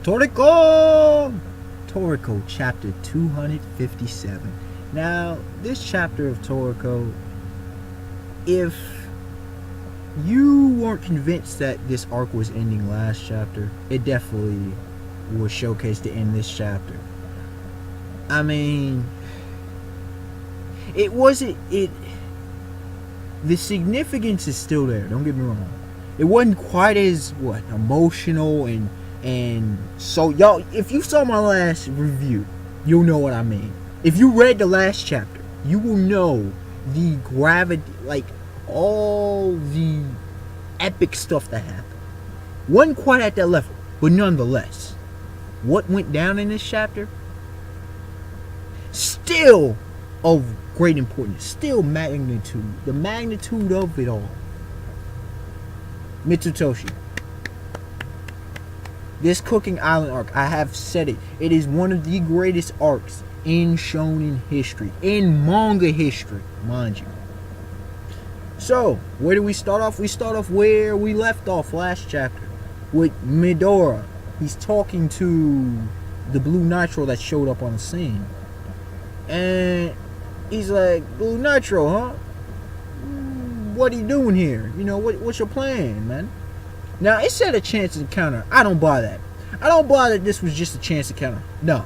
Toriko! Toriko, chapter 257. Now, this chapter of Toriko, if you weren't convinced that this arc was ending last chapter, it definitely was showcased to end this chapter. I mean, it wasn't, the significance is still there, don't get me wrong. It wasn't quite as, emotional and so, y'all, if you saw my last review, you'll know what I mean. If you read the last chapter, you will know the gravity, like, all the epic stuff that happened. Wasn't quite at that level, but nonetheless, what went down in this chapter, still of great importance, still magnitude, the magnitude of it all. Mitsutoshi. This Cooking Island arc, I have said it, it is one of the greatest arcs in shonen history, in manga history, mind you. So, where do we start off? We start off where we left off last chapter, with Midora. He's talking to the Blue Nitro that showed up on the scene. And he's like, Blue Nitro, huh? What are you doing here? You know, what's your plan, man? Now, it said a chance encounter. I don't buy that. I don't buy that this was just a chance encounter. No.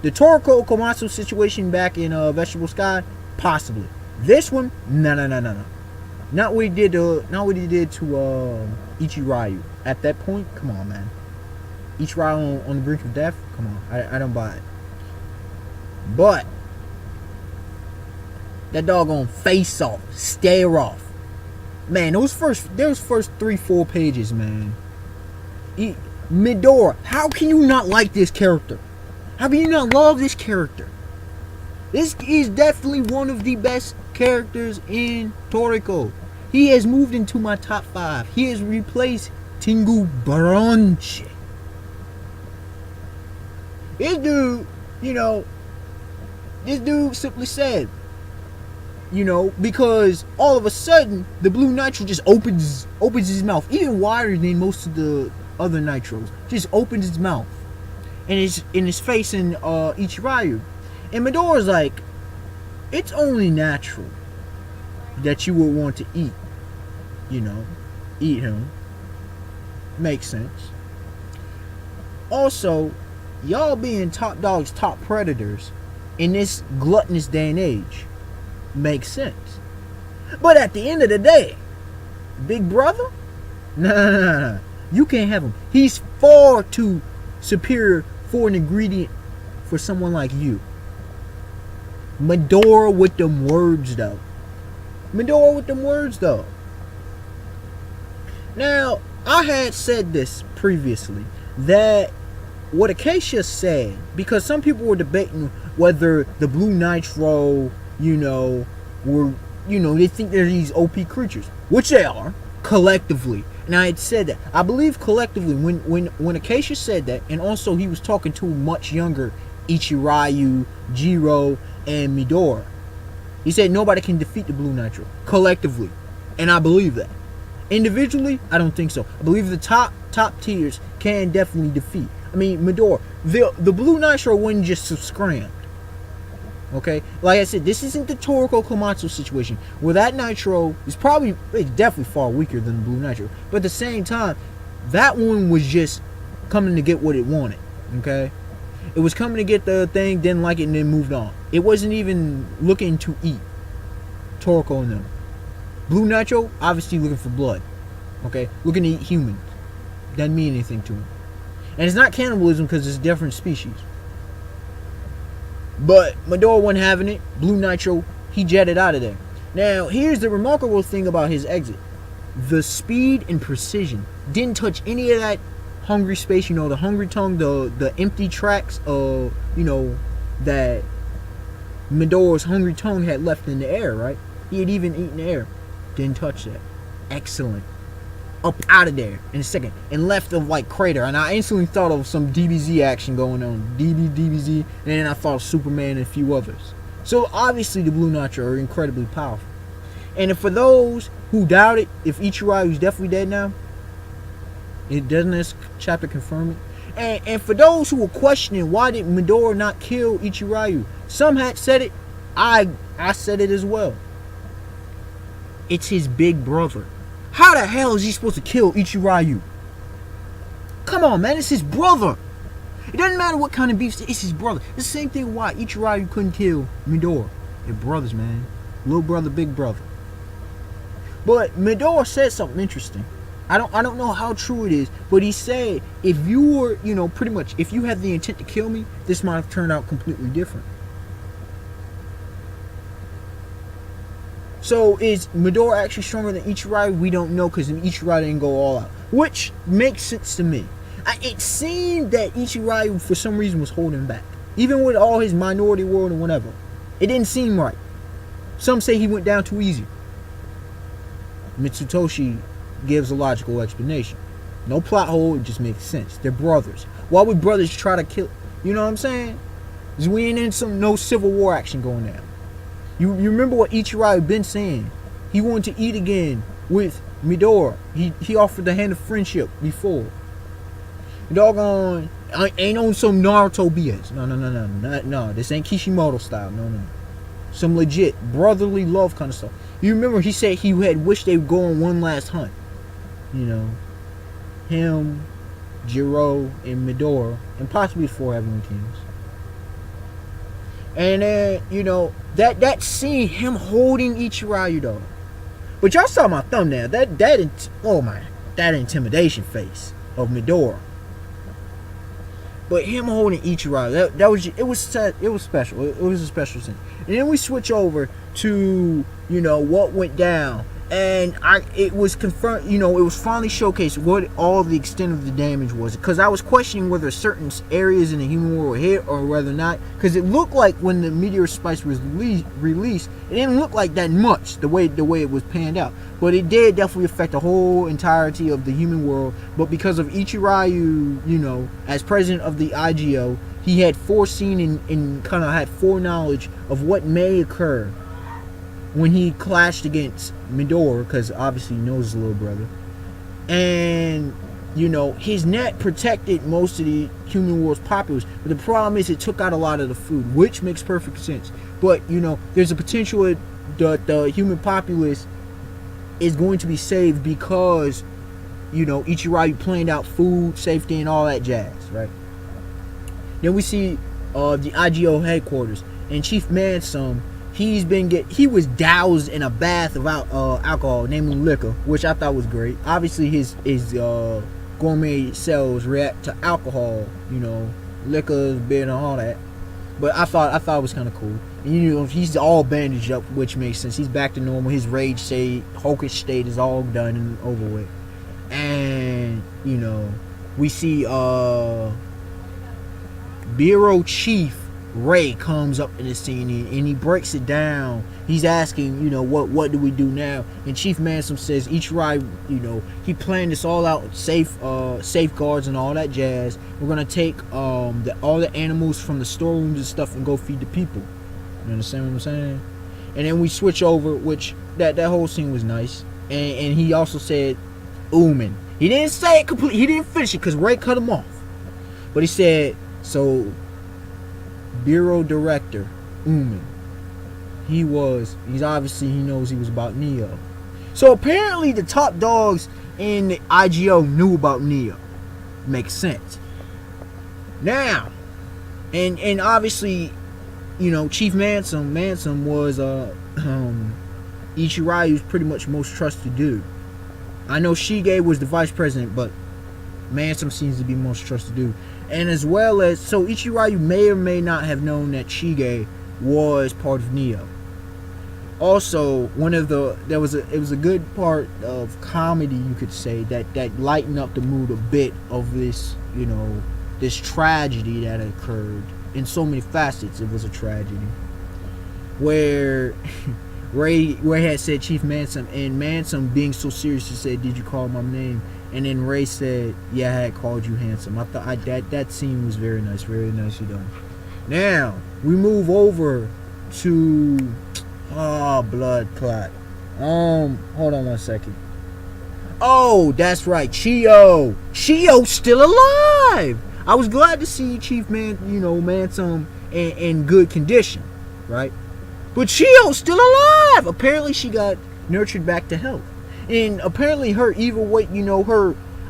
The Toriko Komatsu situation back in Vegetable Sky, possibly. This one, no. Not what he did to Ichirayu. At that point, come on, man. Ichirayu on the brink of death? Come on, I don't buy it. But that doggone face off, stare off. Man, those first 3-4 pages, man. Midora, how can you not like this character? How can you not love this character? This is definitely one of the best characters in Toriko. He has moved into my top 5. He has replaced Tengu Bronche. This dude, this dude simply said, because all of a sudden the Blue Nitro just opens his mouth, even wider than most of the other Nitros. Just opens his mouth, and it's in his face in Ichirayu. And Midora's like, it's only natural that you would want to eat him. Makes sense. Also, y'all being top dogs, top predators in this gluttonous day and age makes sense. But at the end of the day, big brother, nah, you can't have him. He's far too superior for an ingredient for someone like you. Midora with them words though. Now, I had said this previously, that what Acacia said, because some people were debating whether the Blue Nitro, they think they're these OP creatures, which they are, collectively. And I had said that. I believe collectively, when Acacia said that, and also he was talking to much younger Ichirayu, Jiro, and Midora. He said nobody can defeat the Blue Nitro, collectively. And I believe that. Individually, I don't think so. I believe the top tiers can definitely defeat. I mean, Midora, the Blue Nitro wouldn't just scram. Okay, like I said, this isn't the Toriko Komatsu situation where that Nitro is definitely far weaker than the Blue Nitro, but at the same time, that one was just coming to get what it wanted. Okay, it was coming to get the thing, didn't like it, and then moved on. It wasn't even looking to eat Toriko and them. Blue Nitro, obviously looking for blood. Okay, looking to eat humans. Doesn't mean anything to him, and it's not cannibalism because it's a different species. But Midora wasn't having it. Blue Nitro, he jetted out of there. Now, here's the remarkable thing about his exit. The speed and precision. Didn't touch any of that hungry space, the hungry tongue, the empty tracks of, that Midora's hungry tongue had left in the air, right? He had even eaten the air. Didn't touch that. Excellent. Up out of there in a second, and left of like crater, and I instantly thought of some DBZ action going on, DBZ, and then I thought of Superman and a few others. So obviously the Blue Nitro are incredibly powerful. And for those who doubt it, if Ichirayu is definitely dead now, It doesn't this chapter confirm it? And for those who were questioning why did Midori not kill Ichirayu, some had said it. I said it as well. It's his big brother. How the hell is he supposed to kill Ichirayu? Come on, man, it's his brother. It doesn't matter what kind of beef, it's his brother. It's the same thing why Ichirayu couldn't kill Midori. They're brothers, man. Little brother, big brother. But Midori said something interesting. I don't know how true it is, but he said if you were, pretty much if you had the intent to kill me, this might have turned out completely different. So is Midori actually stronger than Ichirayu? We don't know because Ichirayu didn't go all out, which makes sense to me. It seemed that Ichirayu for some reason was holding him back, even with all his minority world and whatever. It didn't seem right. Some say he went down too easy. Mitsutoshi gives a logical explanation. No plot hole, it just makes sense. They're brothers. Why would brothers try to kill? You know what I'm saying? Because we ain't in no civil war action going down. You remember what Ichirayu been saying? He wanted to eat again with Midori. He offered the hand of friendship before. Doggone, ain't on some Naruto BS. No. This ain't Kishimoto style. No. Some legit brotherly love kind of stuff. You remember he said he had wished they would go on one last hunt. Him, Jiro, and Midori, and possibly 4 Heavenly Kings. And then, that scene, him holding Ichirayu though. But y'all saw my thumbnail. That intimidation face of Midori. But him holding Ichirayu, it was special. It was a special scene. And then we switch over to what went down, and it was confirmed. It was finally showcased what all the extent of the damage was. Because I was questioning whether certain areas in the human world were hit or whether not. Because it looked like when the meteor spice was released, it didn't look like that much the way it was panned out. But it did definitely affect the whole entirety of the human world. But because of Ichirayu, as president of the IGO, he had foreseen and kind of had foreknowledge of what may occur when he clashed against Midori, because obviously he knows his little brother. And, his net protected most of the human world's populace. But the problem is it took out a lot of the food, which makes perfect sense. But, there's a potential that the human populace is going to be saved because, Ichirayu planned out food, safety, and all that jazz, right? Then we see the IGO headquarters, and Chief Mansum, he was doused in a bath of alcohol, namely liquor, which I thought was great. Obviously, his gourmet cells react to alcohol, liquor, beer, and all that. But I thought it was kind of cool. And, he's all bandaged up, which makes sense. He's back to normal. His rage state, hawkish state is all done and over with. And we see Bureau Chief Ray comes up in the scene and he breaks it down. He's asking, what do we do now? And Chief Mansum says Ichirayu, he planned this all out, safeguards and all that jazz. We're gonna take all the animals from the storerooms and stuff and go feed the people. You understand what I'm saying? And then we switch over, which that whole scene was nice. And he also said Uman. He didn't say it completely. He didn't finish it because Ray cut him off. But he said, so Bureau Director Uman, he obviously, he knows he was about Neo. So apparently the top dogs in the IGO knew about Neo. Makes sense. Now, and obviously, Chief Mansum was Ichirayu's pretty much most trusted dude. I know Shige was the vice president, but Mansum seems to be most trusted dude. And as well as, so Ichirayu may or may not have known that Shige was part of Neo. Also, it was a good part of comedy, you could say, that lightened up the mood a bit of this, this tragedy that occurred. In so many facets, it was a tragedy. Where Ray had said Chief Mansum, and Mansum, being so serious, he said, "Did you call my name?" And then Ray said, "Yeah, I had called you handsome." I thought that scene was very nice, very nicely done. Now we move over to blood clot. Hold on one second. Oh, that's right, Chio. Chio's still alive. I was glad to see Chief Manson in good condition, right? But Chio's still alive. Apparently, she got nurtured back to health, and apparently, her evil weight,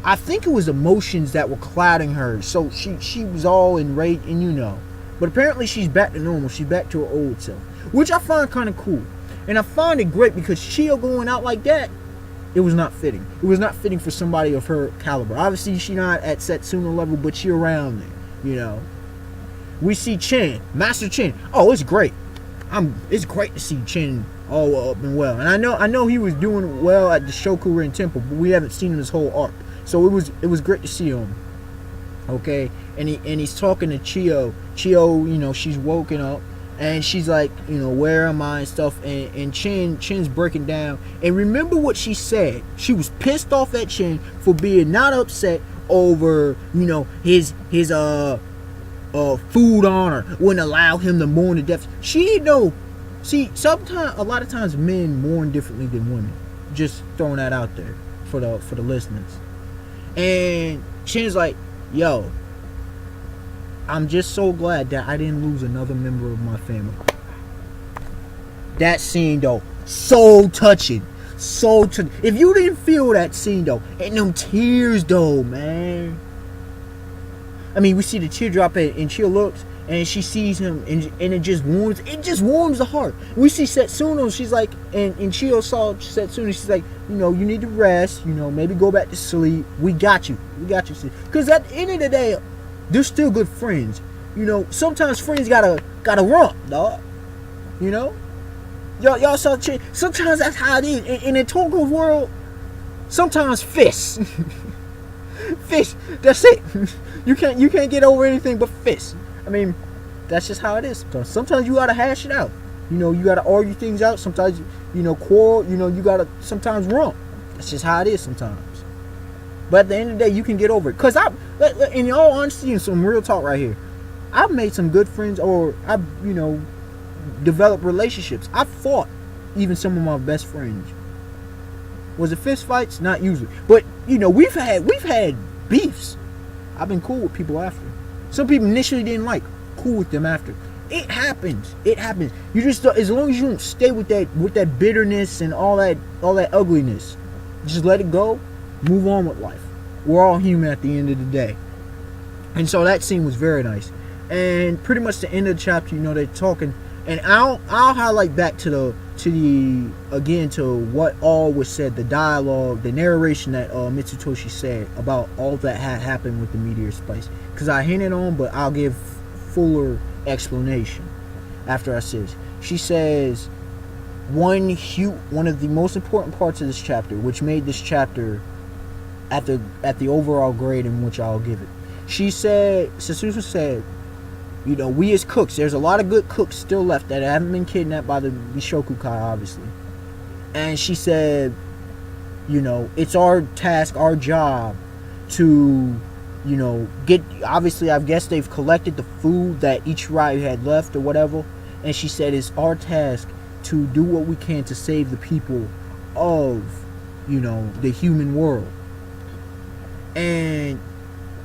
I think it was emotions that were clouding her. So she was all enraged, and but apparently she's back to normal. She's back to her old self, which I find kind of cool, and I find it great because Chio going out like that. It was not fitting. It was not fitting for somebody of her caliber. Obviously, she's not at Setsuna level, but she around there, We see Chen, Master Chen. Oh, it's great. It's great to see Chen all up and well. And I know he was doing well at the Shokuren Temple, but we haven't seen him his whole arc. So it was great to see him. Okay, and he's talking to Chio. Chio, she's woken up. And she's like, where am I and stuff. And Chen's breaking down. And remember what she said. She was pissed off at Chen for being not upset over, his food honor wouldn't allow him to mourn to death. She didn't know. See, a lot of times men mourn differently than women. Just throwing that out there for the listeners. And Chen's like, yo, I'm just so glad that I didn't lose another member of my family. That scene, though, so touching. If you didn't feel that scene, though, and them tears, though, man. I mean, we see the teardrop, and she looks, and she sees him, and it just warms the heart. We see Setsuna, she's like, and Chio saw Setsuna, she's like, you need to rest, maybe go back to sleep. We got you. Because at the end of the day, they're still good friends. Sometimes friends gotta rump, dog. Y'all saw Chen. Sometimes that's how it is. In the Toriko's world, sometimes fists. Fists. That's it. You can't get over anything but fists. I mean, that's just how it is. Sometimes you gotta hash it out. You gotta argue things out. Sometimes quarrel. You gotta sometimes rump. That's just how it is sometimes. But at the end of the day, you can get over it. Because in all honesty, and some real talk right here, I've made some good friends, or I've, developed relationships. I've fought even some of my best friends. Was it fist fights? Not usually. But, we've had beefs. I've been cool with people after. Some people initially didn't like. Cool with them after. It happens. You just, as long as you don't stay with that bitterness and all that ugliness, just let it go. Move on with life. We're all human at the end of the day. And so that scene was very nice. And pretty much the end of the chapter, they're talking. And I'll highlight back to what all was said, the dialogue, the narration that Mitsutoshi said about all that had happened with the meteor spice. Because I hinted on, but I'll give fuller explanation after I says. She says one of the most important parts of this chapter, which made this chapter at the overall grade in which I'll give it. She said, Sasuke said, we as cooks, there's a lot of good cooks still left that haven't been kidnapped by the Bishokukai, obviously. And she said, it's our task, our job to, get, obviously, I guess they've collected the food that Ichiryu had left or whatever. And she said, it's our task to do what we can to save the people of, the human world. And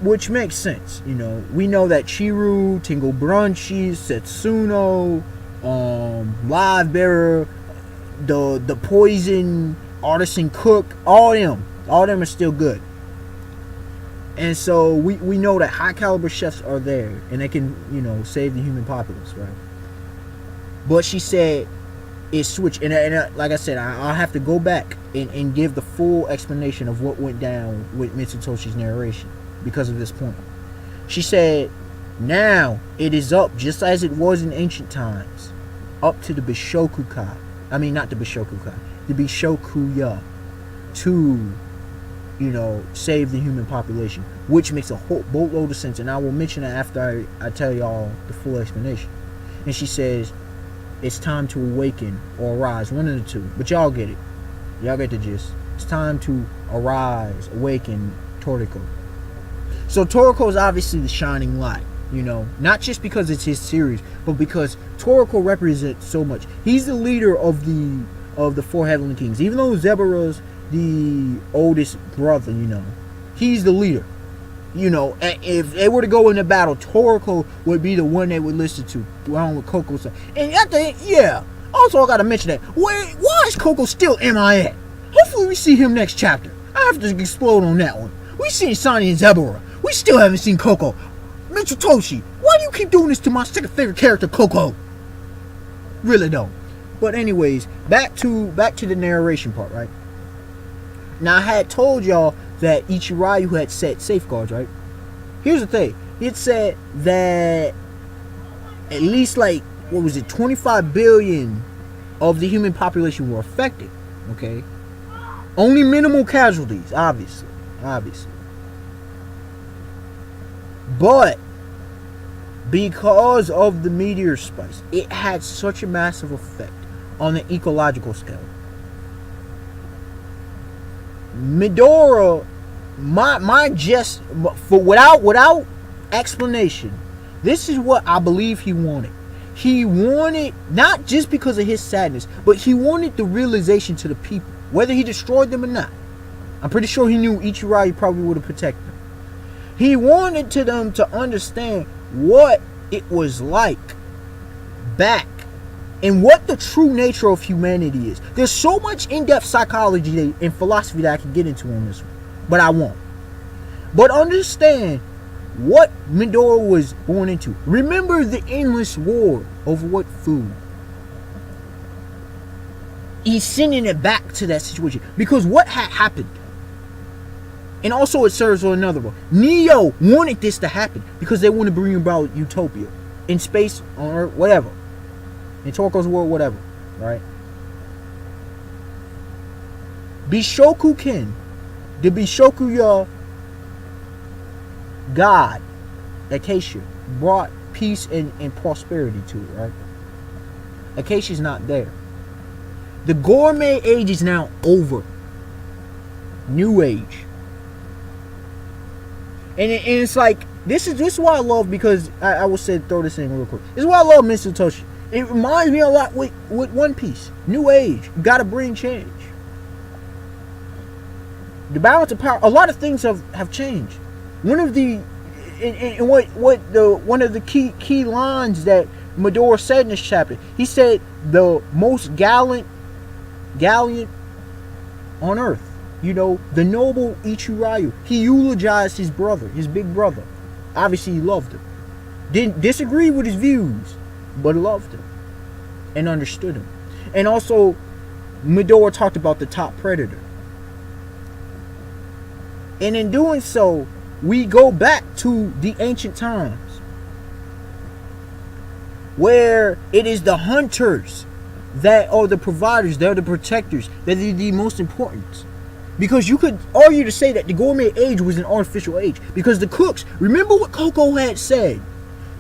which makes sense, we know that Chiru, Tingle Brunchies, Setsuno, Live Bearer, the Poison, Artisan Cook, all them are still good. And so we know that high caliber chefs are there and they can, save the human populace, right? But she said it switched, and like I said, I'll have to go back and give the full explanation of what went down with Mitsutoshi's narration because of this point. She said, now it is up, just as it was in ancient times, up to the Bishokukai. I mean, not the Bishokukai, the Bishokuya to, save the human population, which makes a whole boatload of sense, and I will mention that after I tell y'all the full explanation. And she says, it's time to awaken or arise, one of the two, but y'all get it. Y'all get the gist. It's time to arise, awaken Toriko. So Toriko is obviously the shining light, not just because it's his series, but because Toriko represents so much. He's the leader of the four Heavenly Kings. Even though Zebura's the oldest brother, he's the leader. If they were to go into battle, Toriko would be the one they would listen to, along with Coco. And at the end, yeah. Also, I gotta mention that. Why is Coco still MIA? Hopefully, we see him next chapter. I have to explode on that one. We seen Sonny and Zebora. We still haven't seen Coco. Mitsutoshi, why do you keep doing this to my second favorite character, Coco? Really don't. But anyways, back to the narration part, right? Now, I had told y'all that Ichirayu had set safeguards, right? Here's the thing. It said that at least 25 billion of the human population were affected, okay? Only minimal casualties, obviously. But because of the meteor spice, it had such a massive effect on the ecological scale. Midora, my just without explanation, this is what I believe he wanted. He wanted, not just because of his sadness, but he wanted the realization to the people, whether he destroyed them or not. I'm pretty sure he knew Ichirayu probably would have protected them. He wanted them to understand what it was like back and what the true nature of humanity is. There's so much in-depth psychology and philosophy that I can get into on this one, but I won't. But understand what Midora was born into. Remember the endless war over what food. He's sending it back to that situation because what had happened. And also it serves on another one. Neo wanted this to happen because they want to bring about utopia in space, on Earth, whatever. In Toriko's world, whatever. Right? Bishoku Ken, the Bishokuya God, Acacia, brought peace and prosperity to it, right? Acacia's not there. The gourmet age is now over. New age. And it's like, this is why I love, because I will say, throw this in real quick. This is why I love Mitsutoshi. It reminds me a lot with One Piece. New age. You gotta bring change. The balance of power, a lot of things have changed. One of the one of the key lines that Midora said in this chapter, he said the most gallant on earth. The noble Ichirayu. He eulogized his brother, his big brother. Obviously he loved him. Didn't disagree with his views, but loved him and understood him. And also Midora talked about the top predator. And in doing so, we go back to the ancient times where it is the hunters that are the providers, they're the protectors, that are the most important. Because you could argue to say that the gourmet age was an artificial age. Because the cooks, remember what Coco had said.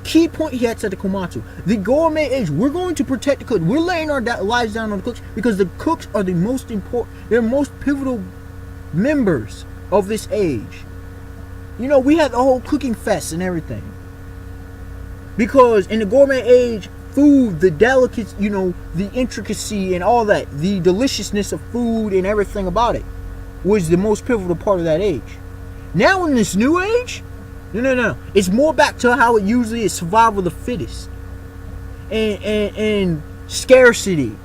Key point he had said to Komatsu. The gourmet age, we're going to protect the cooks. We're laying our lives down on the cooks because the cooks are the most important, they're most pivotal members of this age. We had the whole cooking fest and everything. Because in the gourmet age, food, the delicacy, the intricacy and all that, the deliciousness of food and everything about it was the most pivotal part of that age. Now in this new age, no. It's more back to how it usually is, survival of the fittest. And scarcity.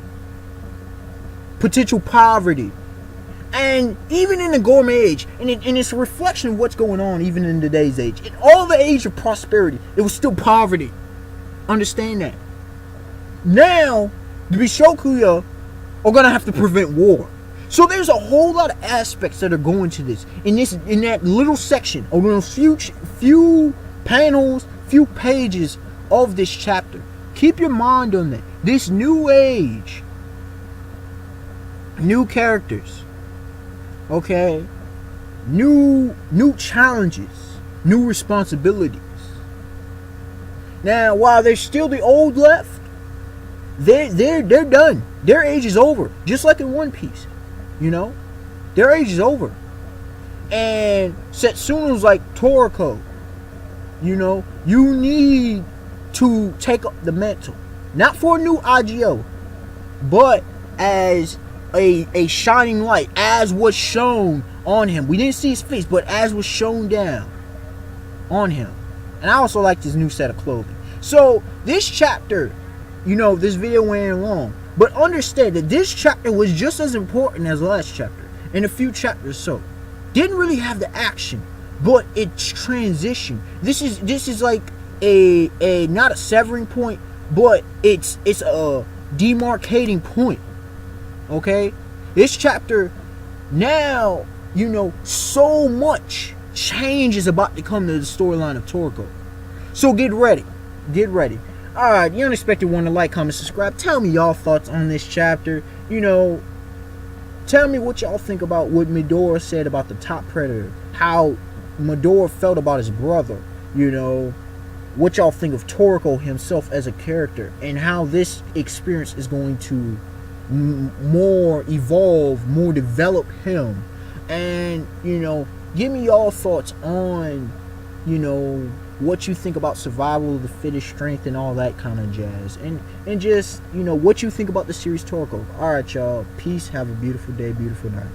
Potential poverty. And even in the gourmet age, and it's a reflection of what's going on even in today's age. In all the age of prosperity, it was still poverty. Understand that. Now, the Bishokuya are going to have to prevent war. So there's a whole lot of aspects that are going to this. In that little section, or those few panels, few pages of this chapter. Keep your mind on that. This new age, new characters, okay, new challenges, new responsibilities. Now, while there's still the old left, they're done. Their age is over, just like in One Piece. Their age is over. And Setsuno's like Toriko. You need to take up the mantle, not for a new IGO, but as a shining light, as was shown on him. We didn't see his face, but as was shown down on him. And I also liked his new set of clothing. So this chapter, this video went long, but understand that this chapter was just as important as the last chapter and a few chapters. So didn't really have the action, but it's transition. This is like a not a severing point, but it's a demarcating point. Okay, this chapter now, so much change is about to come to the storyline of Toriko. So get ready. Alright, the unexpected one to like, comment, subscribe. Tell me y'all thoughts on this chapter. Tell me what y'all think about what Midora said about the top predator. How Midora felt about his brother. What y'all think of Toriko himself as a character. And how this experience is going to more evolve, more develop him. And, give me y'all thoughts on, what you think about survival of the fittest, strength, and all that kind of jazz. And just, what you think about the series Toriko. Alright, y'all. Peace. Have a beautiful day, beautiful night.